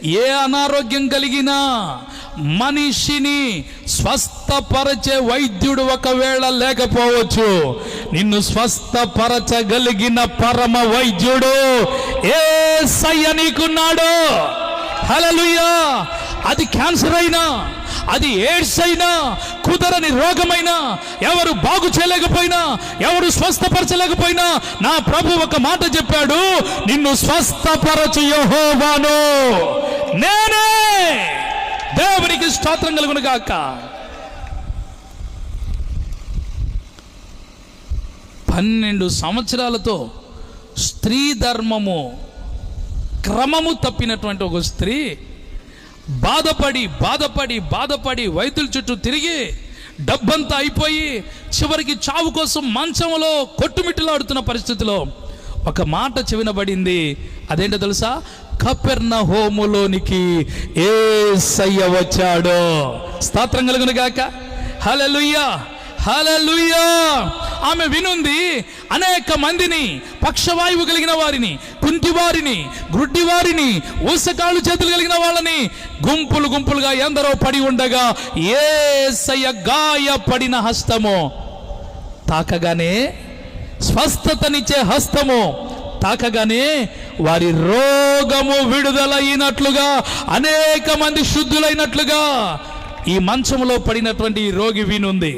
ఏ అనారోగ్యం కలిగినా మనిషిని స్వస్థపరచే వైద్యుడు ఒకవేళ లేకపోవచ్చు, నిన్ను స్వస్థపరచగలిగిన పరమ వైద్యుడు యేసయ్య నీకున్నాడు. హల్లెలూయా. అది క్యాన్సర్ అయినా, అది ఎయిడ్స్ అయినా, కుదరని రోగమైనా, ఎవరు బాగు చేయలేకపోయినా, ఎవరు స్వస్థపరచలేకపోయినా, నా ప్రభు ఒక మాట చెప్పాడు, నిన్ను స్వస్థపరచు యెహోవాను నేనే. దేవునికి స్తోత్రం కలుగును గాక. 12 సంవత్సరాలతో స్త్రీ ధర్మము క్రమము తప్పినటువంటి ఒక స్త్రీ బాధపడి బాధపడి బాధపడి వైద్యుల చుట్టూ తిరిగి డబ్బంతా అయిపోయి చివరికి చావు కోసం మంచంలో కొట్టుమిట్టులాడుతున్న పరిస్థితిలో ఒక మాట చెవినబడింది. అదేంటో తెలుసా? కపెర్నహూములోనికి యేసయ్య వచ్చాడు. స్తోత్రం కలుగును గాక. హల్లెలూయా, హల్లెలూయా. ఆమె వినుంది, అనేక మందిని, పక్షవాయువు కలిగిన వారిని, కుంటివారిని, గ్రుడ్డివారిని, ఊసకాళ్ళు చేతులు కలిగిన వాళ్ళని గుంపులు గుంపులుగా ఎందరో పడి ఉండగా యేసయ్య గాయపడిన హస్తము తాకగానే, స్వస్థతనిచ్చే హస్తము తాకగానే వారి రోగము విడుదలైనట్లుగా, అనేక మంది శుద్ధులైనట్లుగా ఈ మంచంలో పడినటువంటి రోగి వినుంది.